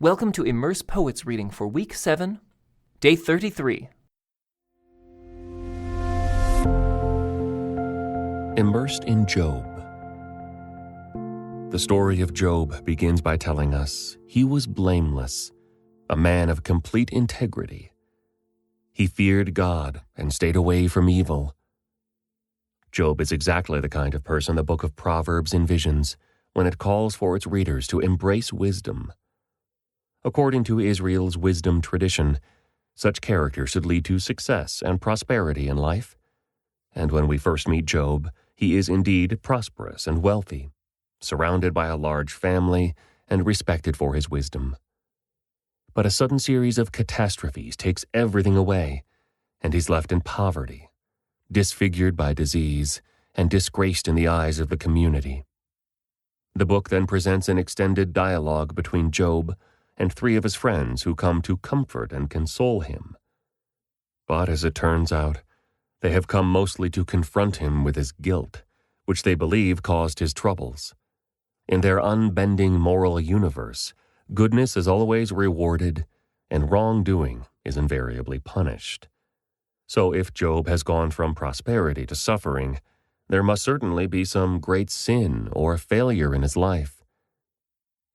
Welcome to Immerse Poets reading for Week 7, Day 33. Immersed in Job. The story of Job begins by telling us he was blameless, a man of complete integrity. He feared God and stayed away from evil. Job is exactly the kind of person the book of Proverbs envisions when it calls for its readers to embrace wisdom. According to Israel's wisdom tradition, such character should lead to success and prosperity in life. And when we first meet Job, he is indeed prosperous and wealthy, surrounded by a large family and respected for his wisdom. But a sudden series of catastrophes takes everything away, and he's left in poverty, disfigured by disease, and disgraced in the eyes of the community. The book then presents an extended dialogue between Job and three of his friends who come to comfort and console him. But as it turns out, they have come mostly to confront him with his guilt, which they believe caused his troubles. In their unbending moral universe, goodness is always rewarded, and wrongdoing is invariably punished. So if Job has gone from prosperity to suffering, there must certainly be some great sin or failure in his life.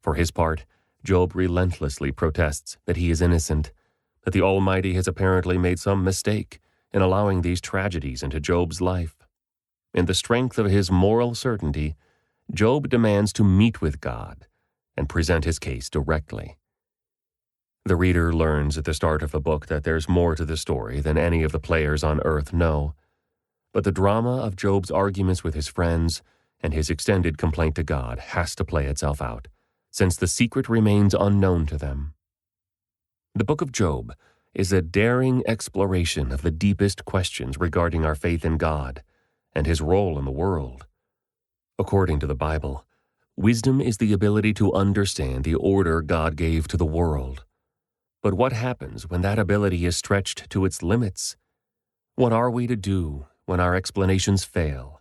For his part, Job relentlessly protests that he is innocent, that the Almighty has apparently made some mistake in allowing these tragedies into Job's life. In the strength of his moral certainty, Job demands to meet with God and present his case directly. The reader learns at the start of the book that there's more to the story than any of the players on earth know, but the drama of Job's arguments with his friends and his extended complaint to God has to play itself out, since the secret remains unknown to them. The book of Job is a daring exploration of the deepest questions regarding our faith in God and his role in the world. According to the Bible, wisdom is the ability to understand the order God gave to the world. But what happens when that ability is stretched to its limits? What are we to do when our explanations fail?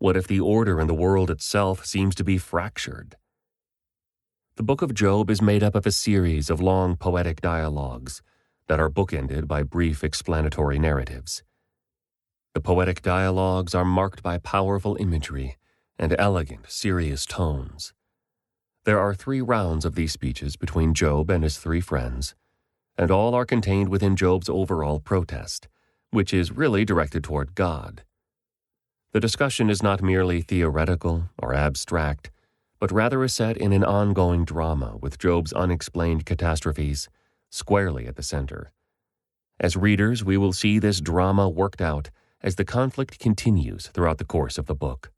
What if the order in the world itself seems to be fractured? The book of Job is made up of a series of long poetic dialogues that are bookended by brief explanatory narratives. The poetic dialogues are marked by powerful imagery and elegant, serious tones. There are 3 rounds of these speeches between Job and his 3 friends, and all are contained within Job's overall protest, which is really directed toward God. The discussion is not merely theoretical or abstract, but rather is set in an ongoing drama with Job's unexplained catastrophes squarely at the center. As readers, we will see this drama worked out as the conflict continues throughout the course of the book.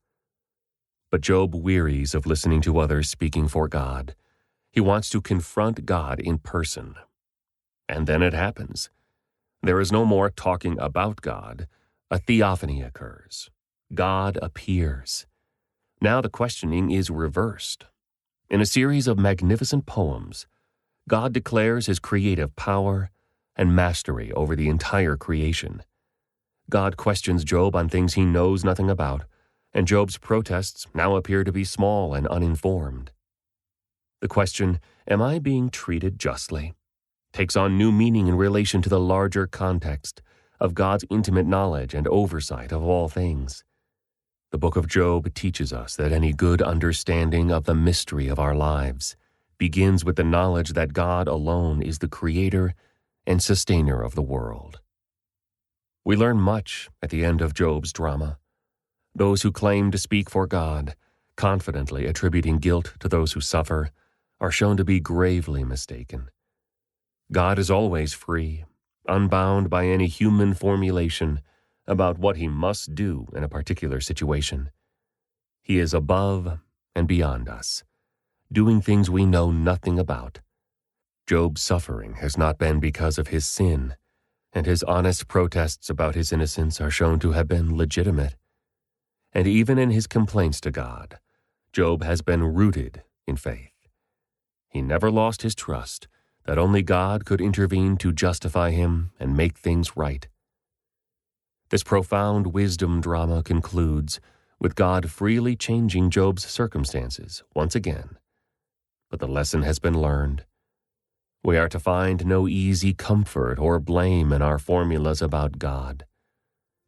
But Job wearies of listening to others speaking for God. He wants to confront God in person. And then it happens. There is no more talking about God. A theophany occurs. God appears. Now the questioning is reversed. In a series of magnificent poems, God declares his creative power and mastery over the entire creation. God questions Job on things he knows nothing about, and Job's protests now appear to be small and uninformed. The question, "Am I being treated justly?" takes on new meaning in relation to the larger context of God's intimate knowledge and oversight of all things. The book of Job teaches us that any good understanding of the mystery of our lives begins with the knowledge that God alone is the creator and sustainer of the world. We learn much at the end of Job's drama. Those who claim to speak for God, confidently attributing guilt to those who suffer, are shown to be gravely mistaken. God is always free, unbound by any human formulation about what he must do in a particular situation. He is above and beyond us, doing things we know nothing about. Job's suffering has not been because of his sin, and his honest protests about his innocence are shown to have been legitimate. And even in his complaints to God, Job has been rooted in faith. He never lost his trust that only God could intervene to justify him and make things right. This profound wisdom drama concludes with God freely changing Job's circumstances once again. But the lesson has been learned, We are to find no easy comfort or blame in our formulas about God.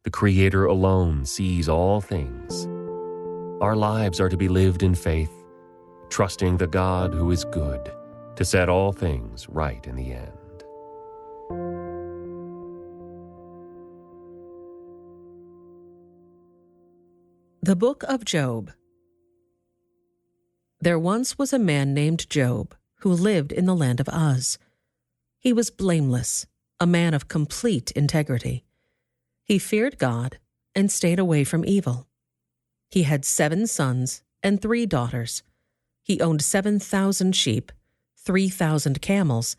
The Creator alone sees all things. Our lives are to be lived in faith, trusting the God who is good to set all things right in the end. The Book of Job. There once was a man named Job who lived in the land of Uz. He was blameless, a man of complete integrity. He feared God and stayed away from evil. He had 7 sons and 3 daughters. He owned 7,000 sheep, 3,000 camels,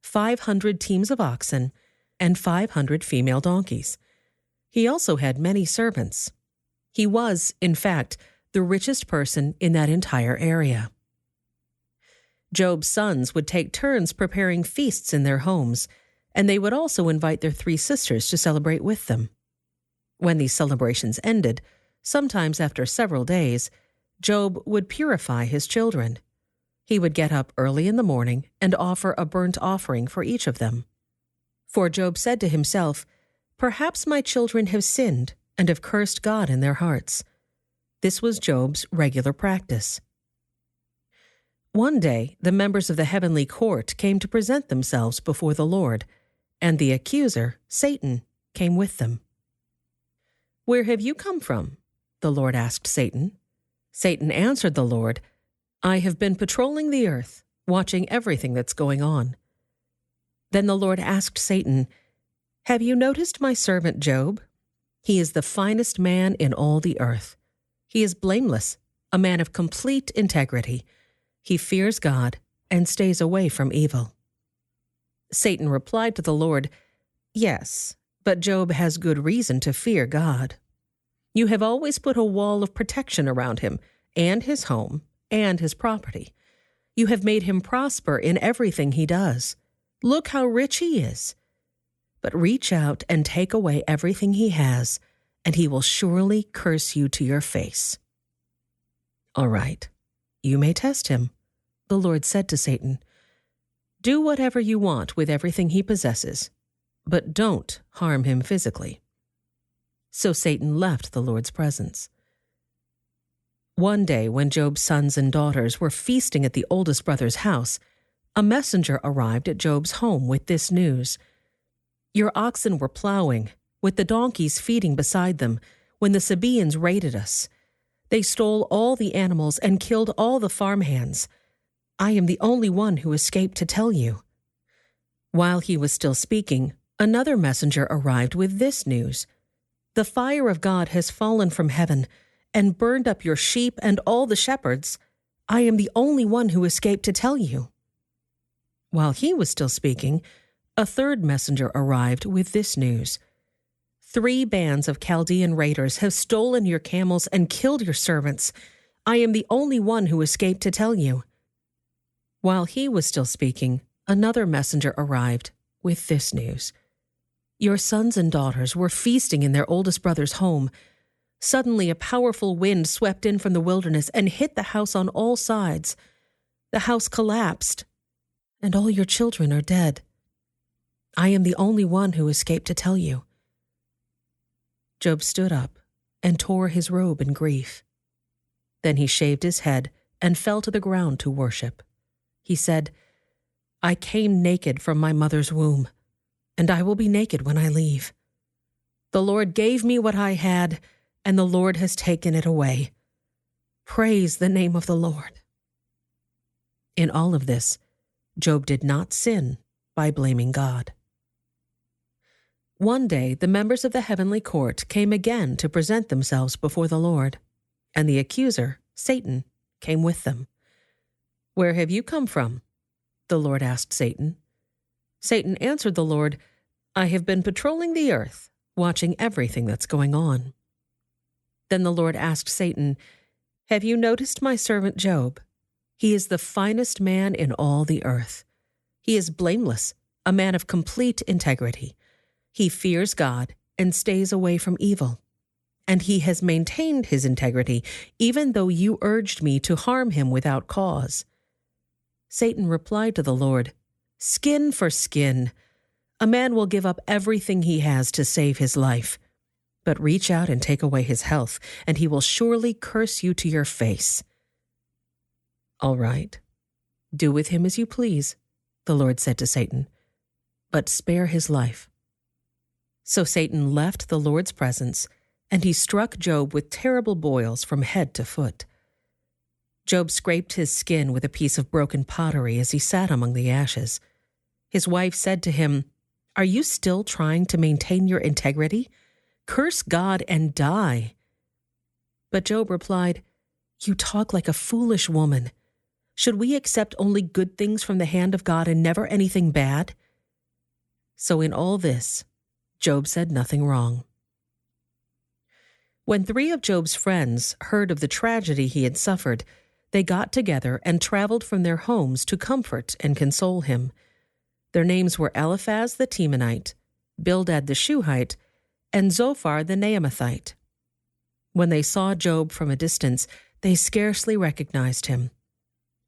500 teams of oxen, and 500 female donkeys. He also had many servants. He was, in fact, the richest person in that entire area. Job's sons would take turns preparing feasts in their homes, and they would also invite their 3 sisters to celebrate with them. When these celebrations ended, sometimes after several days, Job would purify his children. He would get up early in the morning and offer a burnt offering for each of them. For Job said to himself, "Perhaps my children have sinned and have cursed God in their hearts." This was Job's regular practice. One day, the members of the heavenly court came to present themselves before the Lord, and the accuser, Satan, came with them. "Where have you come from?" the Lord asked Satan. Satan answered the Lord, "I have been patrolling the earth, watching everything that's going on." Then the Lord asked Satan, "Have you noticed my servant Job? He is the finest man in all the earth. He is blameless, a man of complete integrity. He fears God and stays away from evil." Satan replied to the Lord, "Yes, but Job has good reason to fear God. You have always put a wall of protection around him and his home and his property. You have made him prosper in everything he does. Look how rich he is. But reach out and take away everything he has, and he will surely curse you to your face." "All right, you may test him," the Lord said to Satan. "Do whatever you want with everything he possesses, but don't harm him physically." So Satan left the Lord's presence. One day, when Job's sons and daughters were feasting at the oldest brother's house, a messenger arrived at Job's home with this news: "Your oxen were plowing, with the donkeys feeding beside them, when the Sabaeans raided us. They stole all the animals and killed all the farmhands. I am the only one who escaped to tell you." While he was still speaking, another messenger arrived with this news: "The fire of God has fallen from heaven and burned up your sheep and all the shepherds. I am the only one who escaped to tell you." While he was still speaking, a third messenger arrived with this news: "3 bands of Chaldean raiders have stolen your camels and killed your servants. I am the only one who escaped to tell you." While he was still speaking, another messenger arrived with this news: "Your sons and daughters were feasting in their oldest brother's home. Suddenly a powerful wind swept in from the wilderness and hit the house on all sides. The house collapsed, and all your children are dead. I am the only one who escaped to tell you." Job stood up and tore his robe in grief. Then he shaved his head and fell to the ground to worship. He said, "I came naked from my mother's womb, and I will be naked when I leave. The Lord gave me what I had, and the Lord has taken it away. Praise the name of the Lord." In all of this, Job did not sin by blaming God. One day, the members of the heavenly court came again to present themselves before the Lord, and the accuser, Satan, came with them. "Where have you come from?" the Lord asked Satan. Satan answered the Lord, "I have been patrolling the earth, watching everything that's going on." Then the Lord asked Satan, "Have you noticed my servant Job? He is the finest man in all the earth. He is blameless, a man of complete integrity. He fears God and stays away from evil. And he has maintained his integrity, even though you urged me to harm him without cause." Satan replied to the Lord, Skin for skin. A man will give up everything he has to save his life, but reach out and take away his health, and he will surely curse you to your face. All right, do with him as you please, the Lord said to Satan, but spare his life. So Satan left the Lord's presence, and he struck Job with terrible boils from head to foot. Job scraped his skin with a piece of broken pottery as he sat among the ashes. His wife said to him, "Are you still trying to maintain your integrity? Curse God and die." But Job replied, "You talk like a foolish woman. Should we accept only good things from the hand of God and never anything bad?" So in all this, Job said nothing wrong. When 3 of Job's friends heard of the tragedy he had suffered, they got together and traveled from their homes to comfort and console him. Their names were Eliphaz the Temanite, Bildad the Shuhite, and Zophar the Naamathite. When they saw Job from a distance, they scarcely recognized him.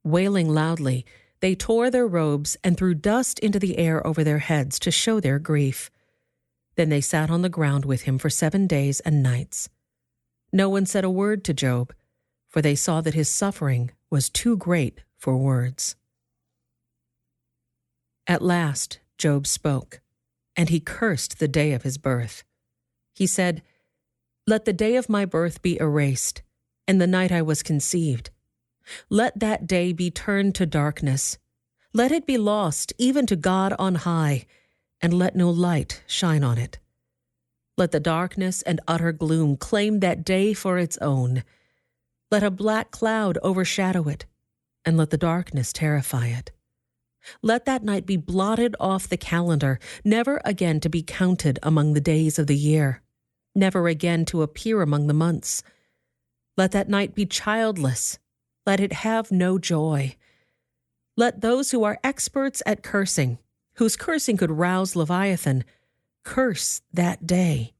Wailing loudly, they tore their robes and threw dust into the air over their heads to show their grief. Then they sat on the ground with him for 7 days and nights. No one said a word to Job, for they saw that his suffering was too great for words. At last, Job spoke, and he cursed the day of his birth. He said, "Let the day of my birth be erased, and the night I was conceived. Let that day be turned to darkness. Let it be lost even to God on high, and let no light shine on it. Let the darkness and utter gloom claim that day for its own. Let a black cloud overshadow it, and let the darkness terrify it. Let that night be blotted off the calendar, never again to be counted among the days of the year, never again to appear among the months. Let that night be childless. Let it have no joy. Let those who are experts at cursing, whose cursing could rouse Leviathan, curse that day.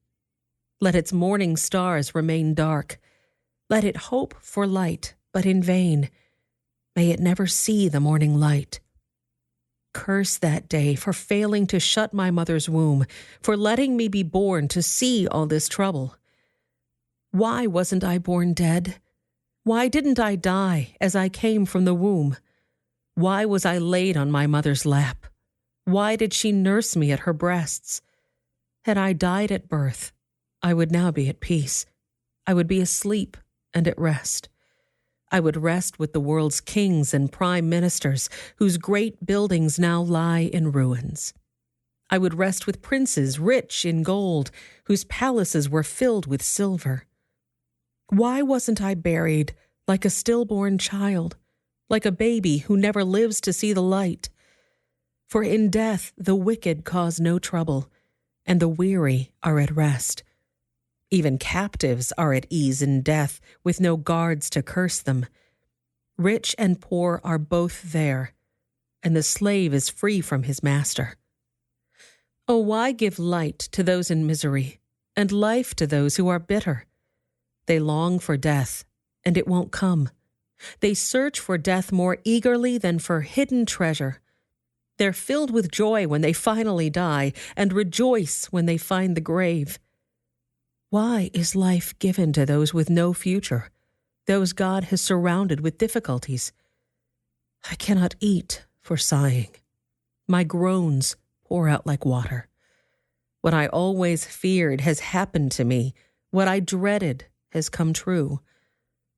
Let its morning stars remain dark. Let it hope for light, but in vain. May it never see the morning light. Curse that day for failing to shut my mother's womb, for letting me be born to see all this trouble. Why wasn't I born dead? Why didn't I die as I came from the womb? Why was I laid on my mother's lap? Why did she nurse me at her breasts? Had I died at birth, I would now be at peace. I would be asleep and at rest. I would rest with the world's kings and prime ministers, whose great buildings now lie in ruins. I would rest with princes rich in gold, whose palaces were filled with silver. Why wasn't I buried like a stillborn child, like a baby who never lives to see the light? For in death the wicked cause no trouble, and the weary are at rest. Even captives are at ease in death, with no guards to curse them. Rich and poor are both there, and the slave is free from his master. Oh, why give light to those in misery, and life to those who are bitter? They long for death, and it won't come. They search for death more eagerly than for hidden treasure. They're filled with joy when they finally die, and rejoice when they find the grave. Why is life given to those with no future, those God has surrounded with difficulties? I cannot eat for sighing. My groans pour out like water. What I always feared has happened to me. What I dreaded has come true.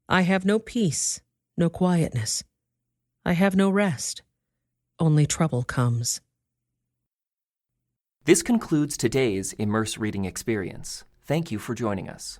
I have no peace, no quietness. I have no rest. Only trouble comes. This concludes today's Immerse reading experience. Thank you for joining us.